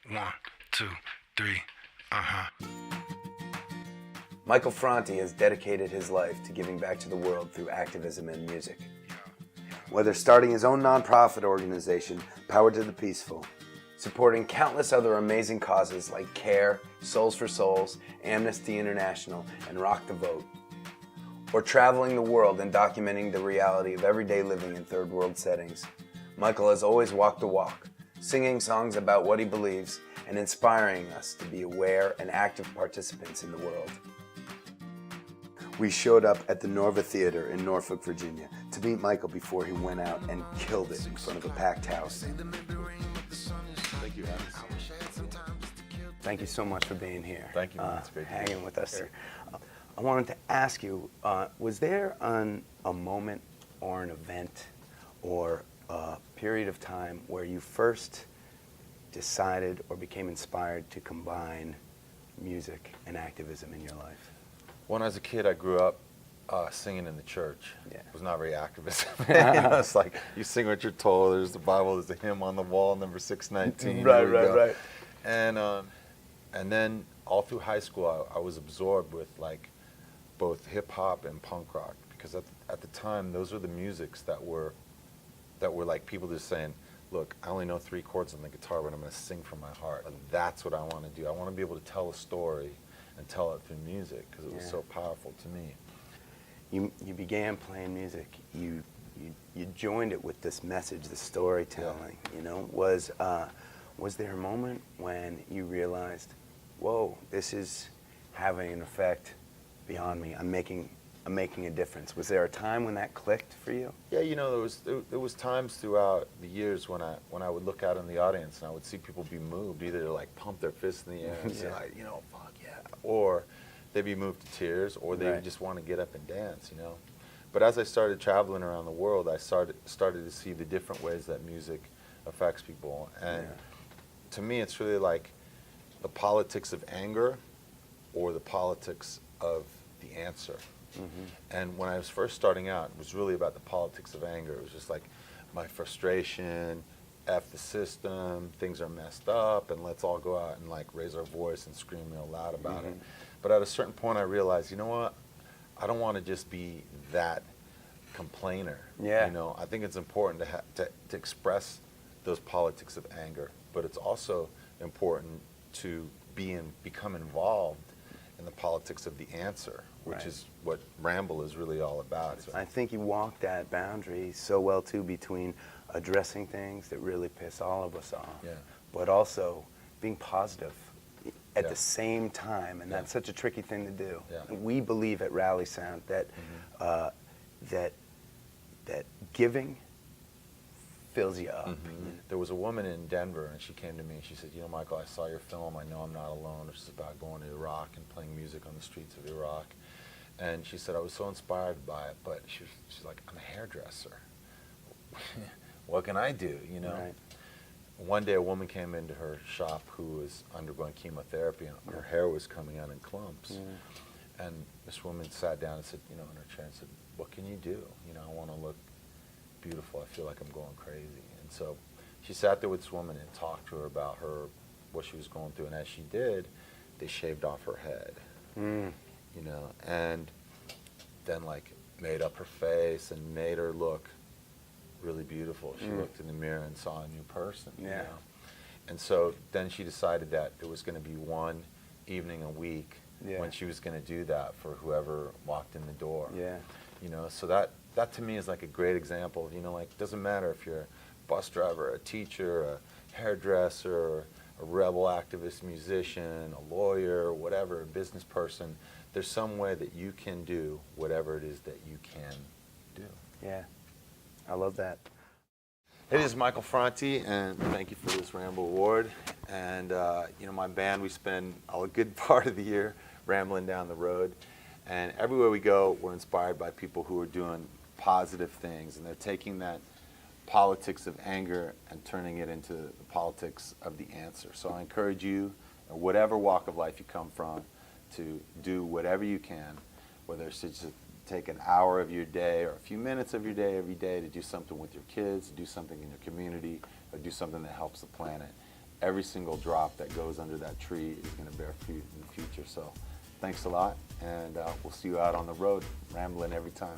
1, 2, 3, uh-huh. Michael Franti has dedicated his life to giving back to the world through activism and music. Whether starting his own nonprofit organization, Power to the Peaceful, supporting countless other amazing causes like CARE, Souls for Souls, Amnesty International, and Rock the Vote, or traveling the world and documenting the reality of everyday living in third world settings, Michael has always walked the walk, singing songs about what he believes and inspiring us to be aware and active participants in the world. We showed up at the Norva Theater in Norfolk, Virginia to meet Michael before he went out and killed it in front of a packed house. Thank you, Alex. Thank you so much for being here. Thank you. It's great to be hanging here. with us. I wanted to ask you, was there a moment or an event or a period of time where you first decided or became inspired to combine music and activism in your life? When I was a kid, I grew up singing in the church. Yeah. It was not very activist. It's like you sing what you're told. There's the Bible. There's a hymn on the wall, number 619. Right. And then all through high school, I was absorbed with like both hip hop and punk rock, because at the time those were the musics that were like people just saying, look, I only know 3 chords on the guitar, but I'm going to sing from my heart. And that's what I want to do. I want to be able to tell a story and tell it through music, because it was so powerful to me. You began playing music. You joined it with this message, the storytelling. Yeah. You know, was there a moment when you realized, whoa, this is having an effect beyond me? I'm making a difference. Was there a time when that clicked for you? Yeah, you know, there was times throughout the years when I would look out in the audience and I would see people be moved, either to like pump their fists in the air and say, like, you know, fuck yeah, or they'd be moved to tears, or they would just want to get up and dance, you know. But as I started traveling around the world, I started to see the different ways that music affects people, and to me, it's really like the politics of anger or the politics of the answer. And when I was first starting out, it was really about the politics of anger. It was just like my frustration, F the system, things are messed up, and let's all go out and like raise our voice and scream real loud about it. But at a certain point I realized, you know what, I don't want to just be that complainer. Yeah. You know, I think it's important to express those politics of anger, but it's also important to become involved in the politics of the answer, which is what Ramble is really all about. So. I think you walk that boundary so well too, between addressing things that really piss all of us off, but also being positive at the same time, and that's such a tricky thing to do. We believe at Rally Sound that that giving fills you up. There was a woman in Denver, and she came to me and she said, you know, Michael, I saw your film, I know I'm not alone. It's about going to Iraq and playing music on the streets of Iraq. And she said, I was so inspired by it, but she's like, I'm a hairdresser. What can I do, you know? One day a woman came into her shop who was undergoing chemotherapy, and her hair was coming out in clumps. And this woman sat down and said, you know, in her chair and said, what can you do? You know, I want to look beautiful. I feel like I'm going crazy. And so she sat there with this woman and talked to her about what she was going through. And as she did, they shaved off her head, you know, and then like made up her face and made her look really beautiful. She looked in the mirror and saw a new person, you know. And so then she decided that there was going to be one evening a week when she was going to do that for whoever walked in the door. You know, so that to me is like a great example of, you know, like, it doesn't matter if you're a bus driver, a teacher, a hairdresser, a rebel activist musician, a lawyer, whatever, a business person, there's some way that you can do whatever it is that you can do. Yeah, I love that. Hey, this is Michael Franti, and thank you for this Ramble Award. And, you know, my band, we spend a good part of the year rambling down the road. And everywhere we go, we're inspired by people who are doing positive things, and they're taking that politics of anger and turning it into the politics of the answer. So I encourage you, whatever walk of life you come from, to do whatever you can, whether it's just take an hour of your day or a few minutes of your day every day to do something with your kids, do something in your community, or do something that helps the planet. every single drop that goes under that tree is going to bear fruit in the future. So thanks a lot, and we'll see you out on the road, rambling every time.